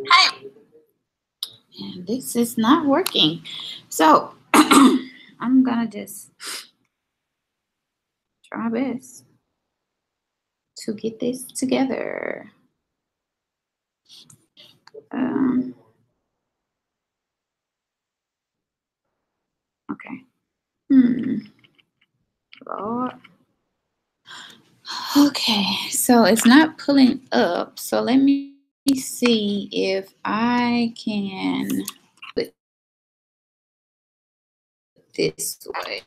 Hi. And this is not working. So I'm gonna just try my best to get this together. Um, okay. Lord. Okay, so it's not pulling up. So let me see if I can put this way.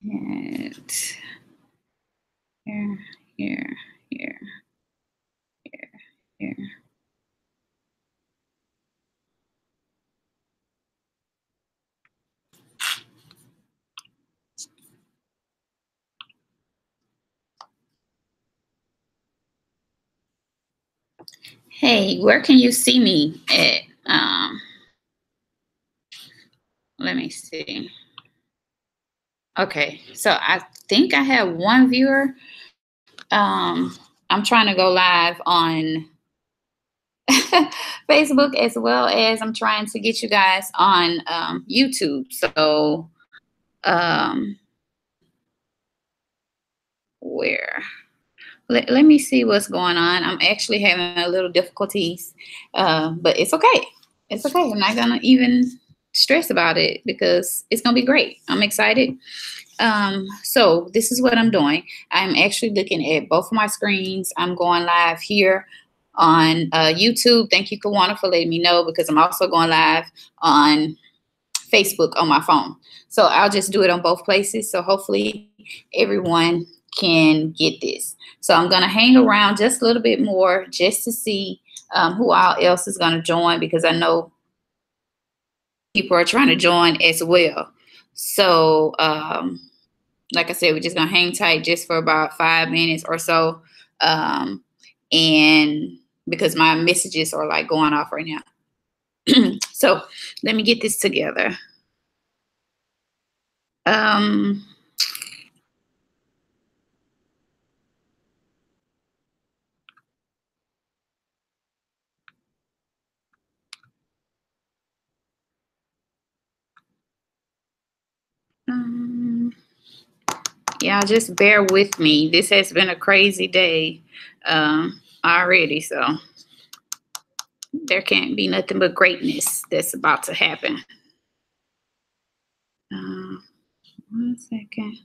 And here, here, here, here, here. Hey, where can you see me at? Let me see. Okay, so I think I have one viewer. I'm trying to go live on Facebook as well as I'm trying to get you guys on YouTube. So, where? Let me see what's going on. I'm actually having a little difficulties, but it's okay. It's okay. I'm not gonna even stress about it because it's gonna be great. I'm excited. So this is what I'm doing. I'm actually looking at both of my screens. I'm going live here on YouTube. Thank you, Kawana, for letting me know because I'm also going live on Facebook on my phone. So I'll just do it on both places. So hopefully everyone can get this. So I'm going to hang around just a little bit more just to see who all else is going to join because I know people are trying to join as well. So, like I said, we're just going to hang tight just for about 5 minutes or so. And because my messages are like going off right now. So let me get this together. Yeah, just bear with me. This has been a crazy day already, so there can't be nothing but greatness that's about to happen. 1 second.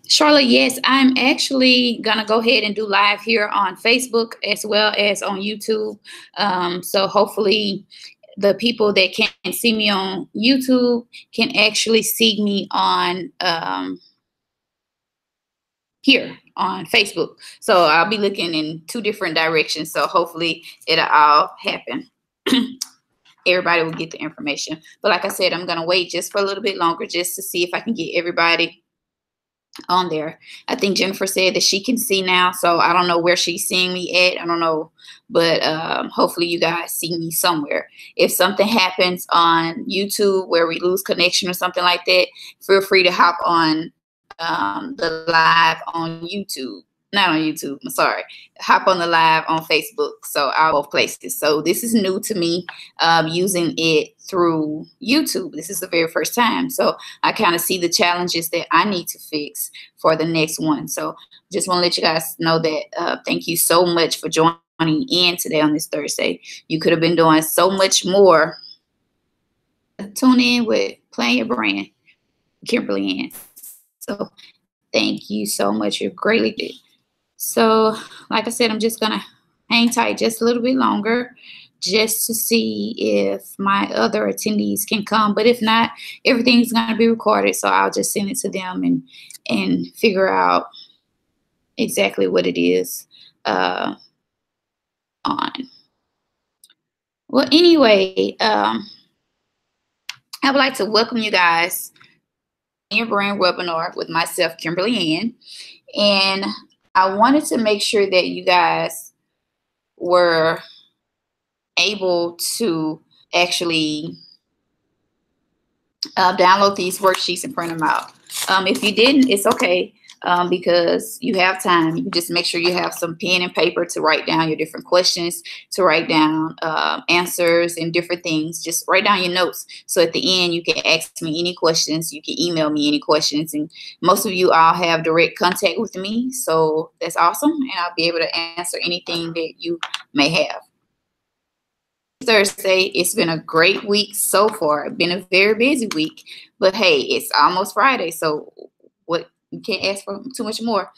Charlotte, yes, I'm actually going to go ahead and do live here on Facebook as well as on YouTube. So hopefully the people that can't see me on YouTube can actually see me on here on Facebook. So I'll be looking in 2 different directions. So hopefully it'll all happen. Everybody will get the information. But like I said, I'm going to wait just for a little bit longer just to see if I can get everybody on there. I think Jennifer said that she can see now, so I don't know where she's seeing me at. I don't know, but hopefully you guys see me somewhere. If something happens on YouTube where we lose connection or something like that, feel free to hop on the live on YouTube. Not on YouTube, I'm sorry. Hop on the live on Facebook. So I'll both places. So this is new to me, using it through YouTube. This is the very first time. So I kind of see the challenges that I need to fix for the next one. So just want to let you guys know that thank you so much for joining in today on this Thursday. You could have been doing so much more. Tune in with Playing Your Brand, Kimberly Ann. So thank you so much. You're greatly did. So like I said, I'm just going to hang tight just a little bit longer just to see if my other attendees can come. But if not, everything's going to be recorded. So I'll just send it to them and figure out exactly what it is on. Well, anyway, I would like to welcome you guys to your brand webinar with myself, Kimberly Ann. And I wanted to make sure that you guys were able to actually download these worksheets and print them out. If you didn't, it's okay, because you have time. You can just make sure you have some pen and paper to write down your different questions, to write down answers and different things. Just write down your notes. So at the end, you can ask me any questions. You can email me any questions. And most of you all have direct contact with me. So that's awesome. And I'll be able to answer anything that you may have. Thursday. It's been a great week so far. It's been a very busy week, but hey, it's almost Friday, so what, you can't ask for too much more.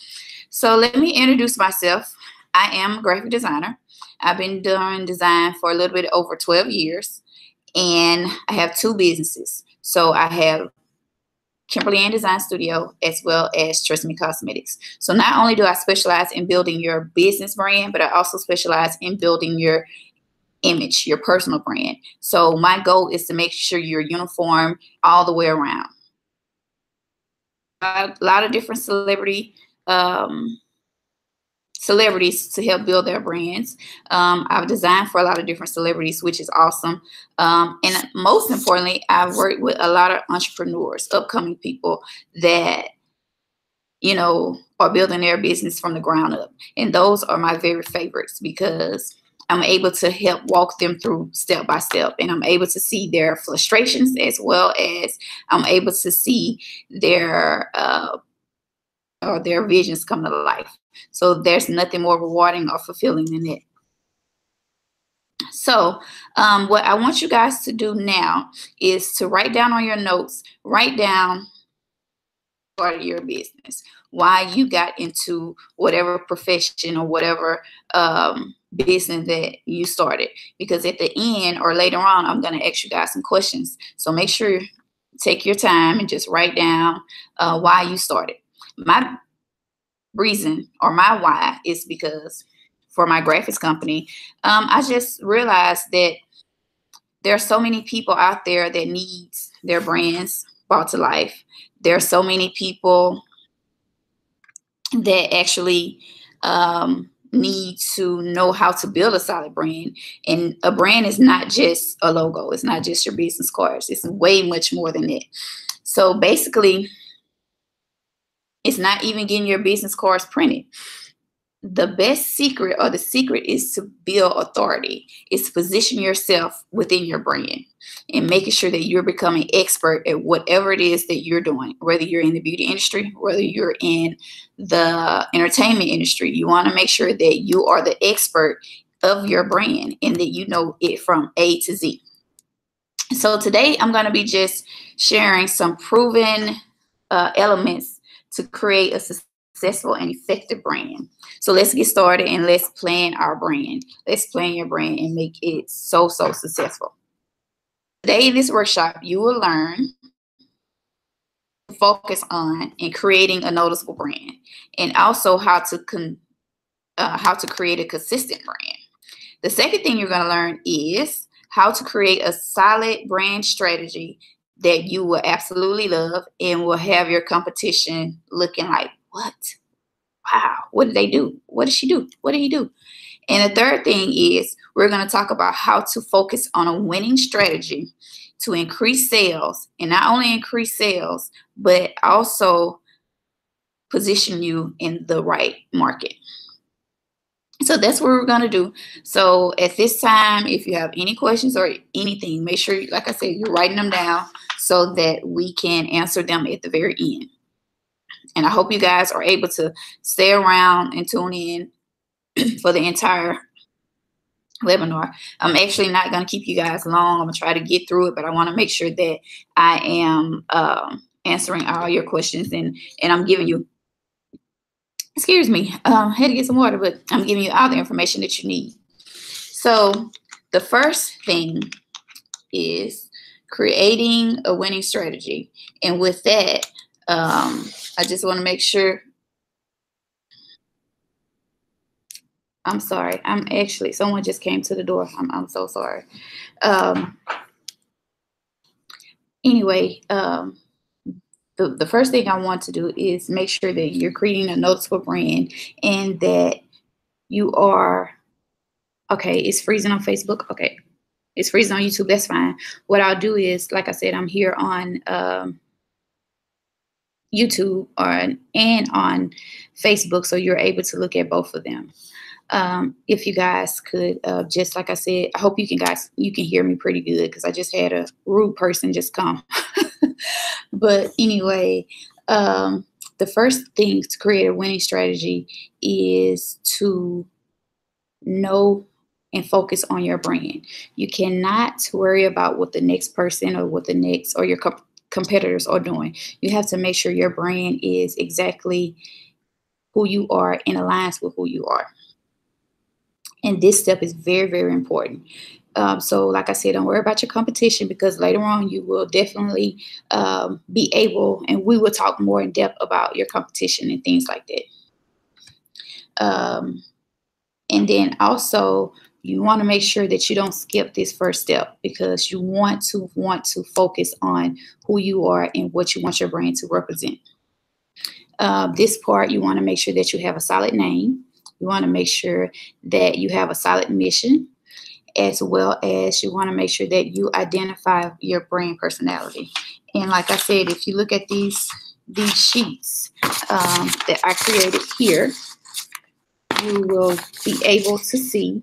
So let me introduce myself. I am a graphic designer. I've been doing design for a little bit over 12 years, and I have two businesses. So I have Kimberly Ann Design Studio as well as Trust Me Cosmetics. So not only do I specialize in building your business brand, but I also specialize in building your image, your personal brand. So my goal is to make sure you're uniform all the way around. A lot of different celebrities to help build their brands. I've designed for a lot of different celebrities, which is awesome. And most importantly, I've worked with a lot of entrepreneurs, upcoming people that, you know, are building their business from the ground up. And those are my very favorites because I'm able to help walk them through step by step, and I'm able to see their frustrations as well as I'm able to see their visions come to life. So there's nothing more rewarding or fulfilling than that. So what I want you guys to do now is to write down on your notes, write down part of your business, why you got into whatever profession or whatever business that you started, because at the end or later on I'm going to ask you guys some questions. So make sure you take your time and just write down why you started. My reason or my why is because for my graphics company, I just realized that there are so many people out there that needs their brands brought to life. There are so many people that actually need to know how to build a solid brand. And a brand is not just a logo. It's not just your business cards. It's way much more than that. So basically, it's not even getting your business cards printed. The best secret, or the secret, is to build authority. It's to position yourself within your brand and making sure that you're becoming expert at whatever it is that you're doing, whether you're in the beauty industry, whether you're in the entertainment industry. You want to make sure that you are the expert of your brand and that you know it from A to Z. So today I'm going to be just sharing some proven elements to create a successful and effective brand. So let's get started and let's plan our brand. Let's plan your brand and make it so successful. Today in this workshop, you will learn to focus on in creating a noticeable brand, and also how to create a consistent brand. The second thing you're going to learn is how to create a solid brand strategy that you will absolutely love and will have your competition looking like, what? Wow, what did they do? What did she do? What did he do? And the third thing is we're going to talk about how to focus on a winning strategy to increase sales, and not only increase sales, but also position you in the right market. So that's what we're going to do. So at this time, if you have any questions or anything, make sure, like I said, you're writing them down so that we can answer them at the very end. And I hope you guys are able to stay around and tune in for the entire webinar. I'm actually not going to keep you guys long. I'm going to try to get through it, but I want to make sure that I am answering all your questions, and I'm giving you, excuse me, I had to get some water, but I'm giving you all the information that you need. So the first thing is creating a winning strategy. And with that, I just want to make sure. I'm sorry. I'm actually, someone just came to the door. I'm so sorry. Anyway, the first thing I want to do is make sure that you're creating a noticeable brand and that you are, okay, it's freezing on Facebook. Okay. It's freezing on YouTube. That's fine. What I'll do is, like I said, I'm here on YouTube and on Facebook, so you're able to look at both of them. If you guys could, just like I said, I hope you can hear me pretty good, because I just had a rude person just come. But anyway, the first thing to create a winning strategy is to know and focus on your brand. You cannot worry about what the next person or what the next or your competitors are doing. You have to make sure your brand is exactly who you are and aligns with who you are. And this step is very, very important. So like I said, don't worry about your competition, because later on you will definitely be able, and we will talk more in depth about your competition and things like that. And then also you want to make sure that you don't skip this first step, because you want to focus on who you are and what you want your brand to represent. This part, you want to make sure that you have a solid name. You want to make sure that you have a solid mission, as well as you want to make sure that you identify your brand personality. And like I said, if you look at these sheets that I created here, you will be able to see.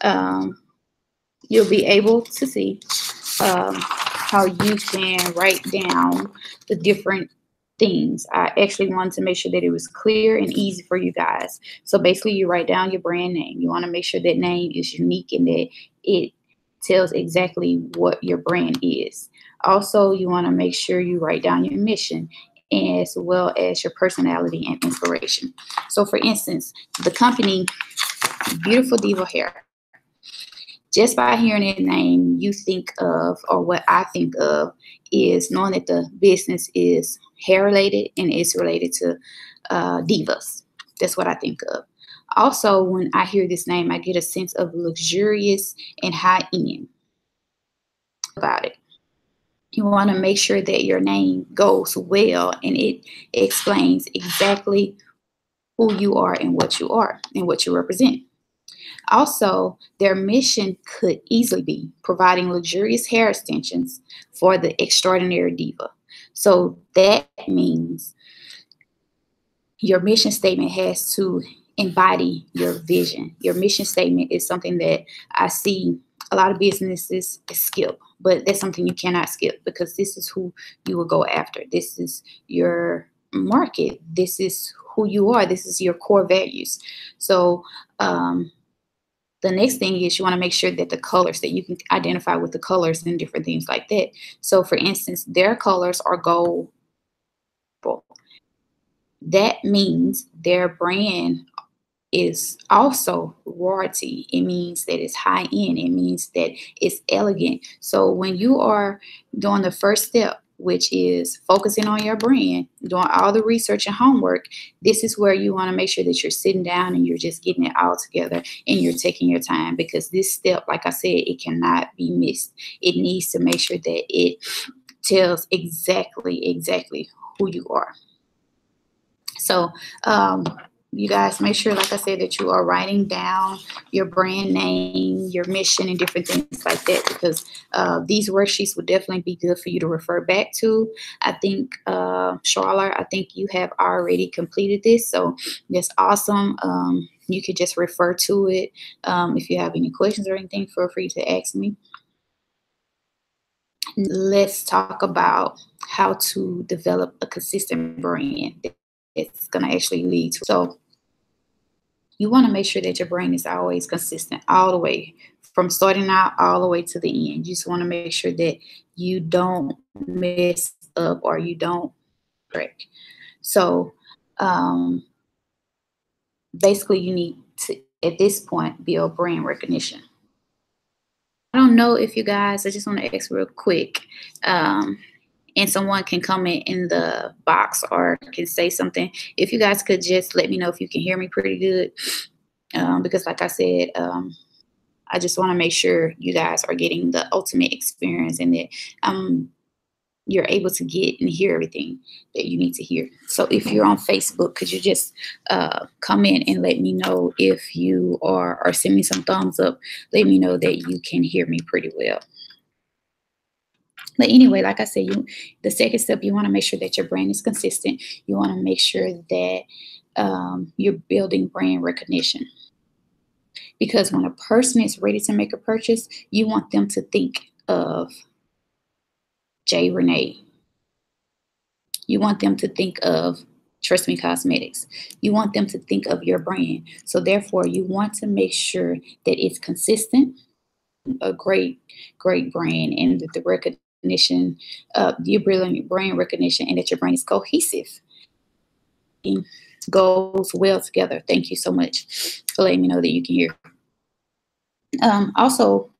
You'll be able to see how you can write down the different things. I actually wanted to make sure that it was clear and easy for you guys. So basically, you write down your brand name. You want to make sure that name is unique and that it tells exactly what your brand is. Also, you want to make sure you write down your mission, as well as your personality and inspiration. So for instance, the company Beautiful Diva Hair. Just by hearing that name, you think of, or what I think of, is knowing that the business is hair related and it's related to divas. That's what I think of. Also, when I hear this name, I get a sense of luxurious and high end about it. You want to make sure that your name goes well and it explains exactly who you are and what you represent. Also, their mission could easily be providing luxurious hair extensions for the extraordinary diva. So that means your mission statement has to embody your vision. Your mission statement is something that I see a lot of businesses skip, but that's something you cannot skip, because this is who you will go after. This is your market. This is who you are. This is your core values. So, the next thing is you want to make sure that the colors, that you can identify with the colors and different things like that. So for instance, their colors are gold. That means their brand is also royalty. It means that it's high end. It means that it's elegant. So when you are doing the first step, which is focusing on your brand, doing all the research and homework. This is where you want to make sure that you're sitting down and you're just getting it all together and you're taking your time, because this step, like I said, it cannot be missed. It needs to make sure that it tells exactly who you are. So, you guys make sure, like I said, that you are writing down your brand name, your mission, and different things like that, because these worksheets would definitely be good for you to refer back to. I think, Charlotte, I think you have already completed this, so that's awesome. You could just refer to it. If you have any questions or anything, feel free to ask me. Let's talk about how to develop a consistent brand that's going to actually lead to. So you want to make sure that your brand is always consistent all the way from starting out all the way to the end. You just want to make sure that you don't mess up or you don't break. So basically, you need to, at this point, build brand recognition. I don't know if you guys, I just want to ask real quick. And someone can comment in the box or can say something. If you guys could just let me know if you can hear me pretty good, because like I said, I just want to make sure you guys are getting the ultimate experience and that you're able to get and hear everything that you need to hear. So if you're on Facebook, could you just comment and let me know if you are, or send me some thumbs up. Let me know that you can hear me pretty well. But anyway, like I said, the second step, you want to make sure that your brand is consistent. You want to make sure that you're building brand recognition. Because when a person is ready to make a purchase, you want them to think of J. Renee. You want them to think of Trust Me Cosmetics. You want them to think of your brand. So therefore, you want to make sure that it's consistent, a great brand, and that the recognition, your brilliant brand recognition, and that your brand is cohesive. It goes well together. Thank you so much for letting me know that you can hear. Also,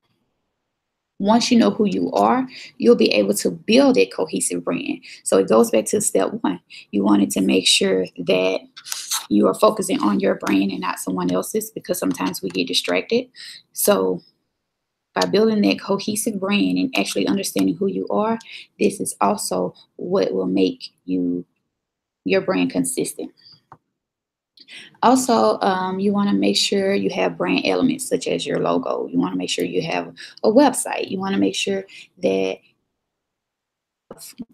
once you know who you are, you'll be able to build a cohesive brand. So it goes back to step one. You wanted to make sure that you are focusing on your brand and not someone else's, because sometimes we get distracted. So by building that cohesive brand and actually understanding who you are, this is also what will make your brand consistent. Also, you want to make sure you have brand elements such as your logo. You want to make sure you have a website. You want to make sure that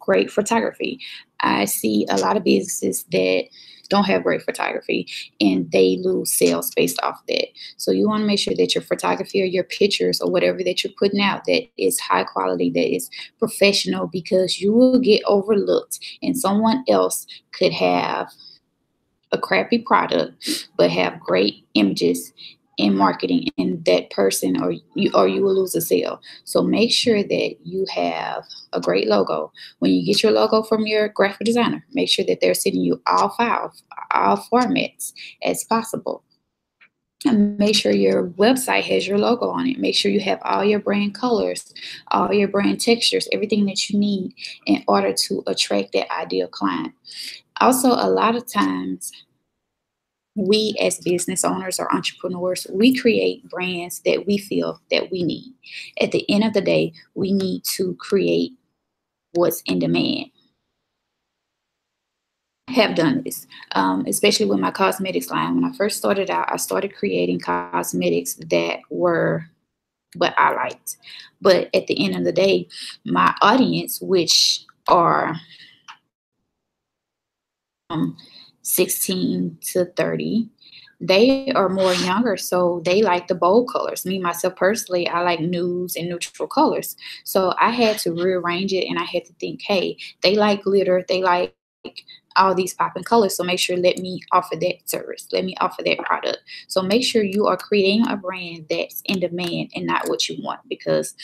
great photography. I see a lot of businesses that don't have great photography and they lose sales based off that. So you want to make sure that your photography or your pictures or whatever that you're putting out, that is high quality, that is professional, because you will get overlooked and someone else could have a crappy product but have great images in marketing, and that person or you will lose a sale. So make sure that you have a great logo. When you get your logo from your graphic designer, make sure that they're sending you all formats as possible. And make sure your website has your logo on it. Make sure you have all your brand colors, all your brand textures, everything that you need in order to attract that ideal client. Also, a lot of times, we as business owners or entrepreneurs, we create brands that we feel that we need. At the end of the day, we need to create what's in demand. I have done this, especially with my cosmetics line. When I first started out, I started creating cosmetics that were what I liked. But at the end of the day, my audience, which are 16 to 30, they are more younger, so they like the bold colors. Me, myself personally, I like nudes and neutral colors. So I had to rearrange it and I had to think, hey, they like glitter, they like all these popping colors. So make sure, let me offer that service. Let me offer that product. So make sure you are creating a brand that's in demand and not what you want, because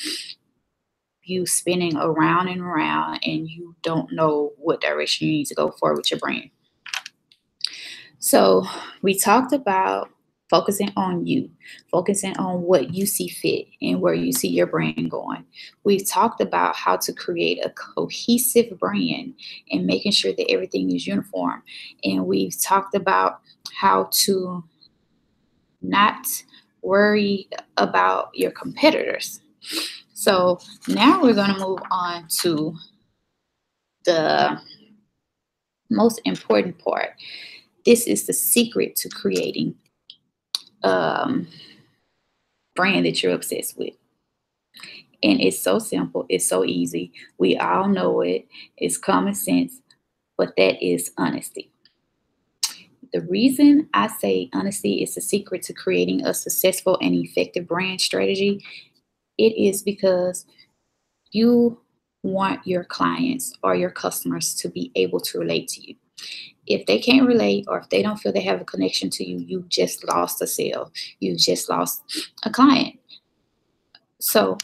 you spinning around and around and you don't know what direction you need to go for with your brand. So we talked about focusing on you, focusing on what you see fit and where you see your brand going. We've talked about how to create a cohesive brand and making sure that everything is uniform. And we've talked about how to not worry about your competitors. So now we're going to move on to the most important part. This is the secret to creating um, brand that you're obsessed with. And it's so simple, it's so easy. We all know it, it's common sense, but that is honesty. The reason I say honesty is the secret to creating a successful and effective brand strategy, it is because you want your clients or your customers to be able to relate to you. If they can't relate or if they don't feel they have a connection to you, you just lost a sale. You just lost a client. So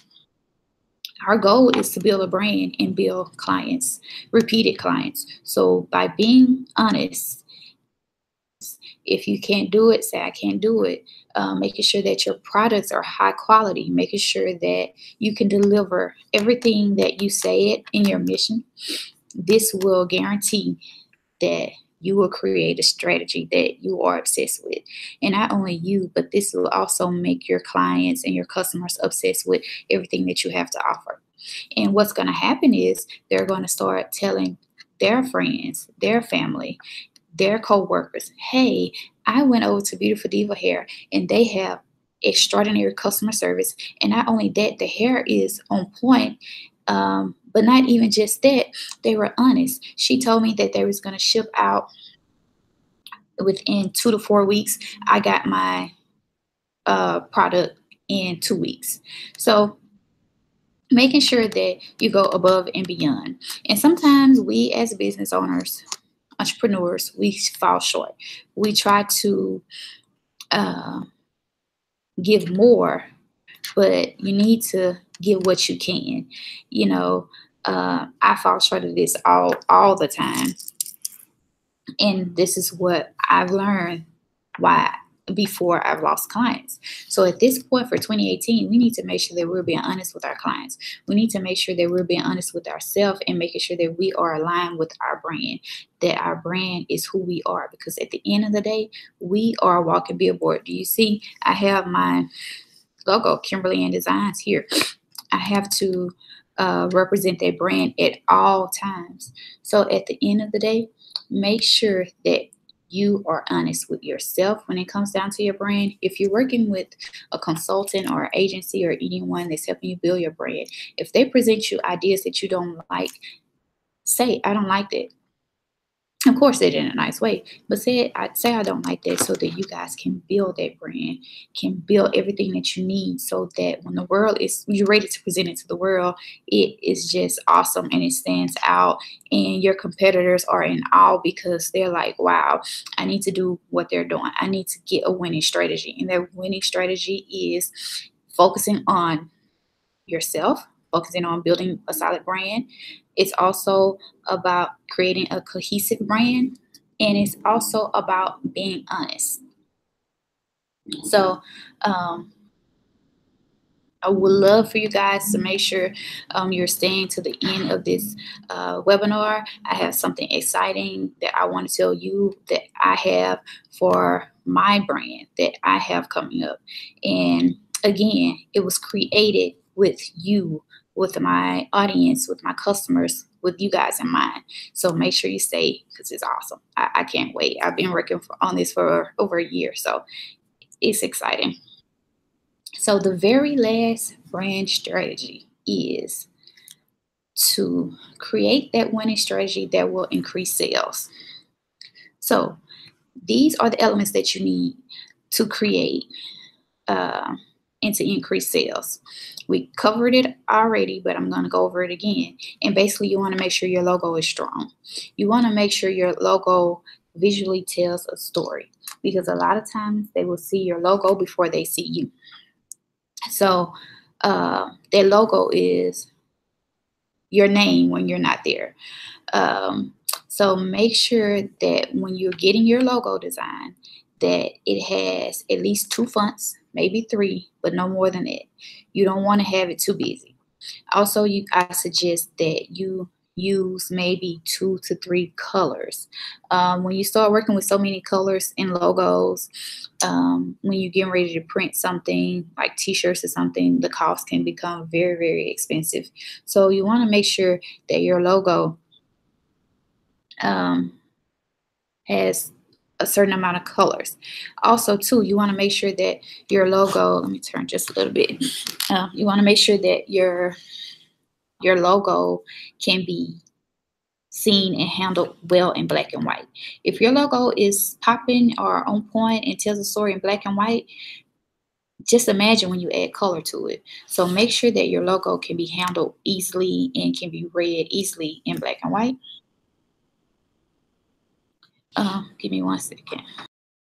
our goal is to build a brand and build clients, repeated clients. So by being honest, if you can't do it, say I can't do it. Making sure that your products are high quality, making sure that you can deliver everything that you say it in your mission. This will guarantee that you will create a strategy that you are obsessed with. And not only you, but this will also make your clients and your customers obsessed with everything that you have to offer. And what's going to happen is they're going to start telling their friends, their family, their co-workers, hey, I went over to Beautiful Diva Hair and they have extraordinary customer service. And not only that, the hair is on point. But not even just that, they were honest. She told me that they was going to ship out within 2 to 4 weeks. I got my product in 2 weeks. So making sure that you go above and beyond. And sometimes we as business owners, entrepreneurs, we fall short. We try to uh, give more, but you need to give what you can. You know, I fall short of this all the time, and this is what I've learned why before I've lost clients. So at this point for 2018, we need to make sure that we're being honest with our clients. We need to make sure that we're being honest with ourselves and making sure that we are aligned with our brand, that our brand is who we are. Because at the end of the day, we are a walking billboard. Do you see? I have my logo, Kimberly and Designs here. I have to represent that brand at all times. So at the end of the day, make sure that you are honest with yourself when it comes down to your brand. If you're working with a consultant or agency or anyone that's helping you build your brand, if they present you ideas that you don't like, say, I don't like that. Of course, say it in a nice way, but say I don't like that, so that you guys can build that brand, can build everything that you need, so that when the world is you're ready to present it to the world, it is just awesome and it stands out, and your competitors are in awe because they're like, wow, I need to do what they're doing. I need to get a winning strategy, and that winning strategy is focusing on yourself, focusing on building a solid brand. It's also about creating a cohesive brand, and it's also about being honest. So, um, I would love for you guys to make sure you're staying to the end of this webinar. I have something exciting that I want to tell you that I have for my brand that I have coming up. And again, it was created with you, with my audience, with my customers, with you guys in mind. So make sure you stay because it's awesome. I can't wait. I've been working on this for over a year, so it's exciting. So the very last brand strategy is to create that winning strategy that will increase sales. So these are the elements that you need to create uh, and to increase sales. We covered it already, but I'm going to go over it again. And basically, you want to make sure your logo is strong. You want to make sure your logo visually tells a story, because a lot of times they will see your logo before they see you. So their logo is your name when you're not there. Um, so make sure that when you're getting your logo design, that it has at least two fonts, maybe three, but no more than that. You don't want to have it too busy. Also, I suggest that you use maybe two to three colors. When you start working with so many colors in logos, when you're getting ready to print something like t-shirts or something, the cost can become very, very expensive. So you want to make sure that your logo um, has a certain amount of colors. Also, too, you want to make sure that your logo, let me turn just a little bit. You want to make sure that your logo can be seen and handled well in black and white. If your logo is popping or on point and tells a story in black and white, just imagine when you add color to it. So make sure that your logo can be handled easily and can be read easily in black and white. Give me 1 second.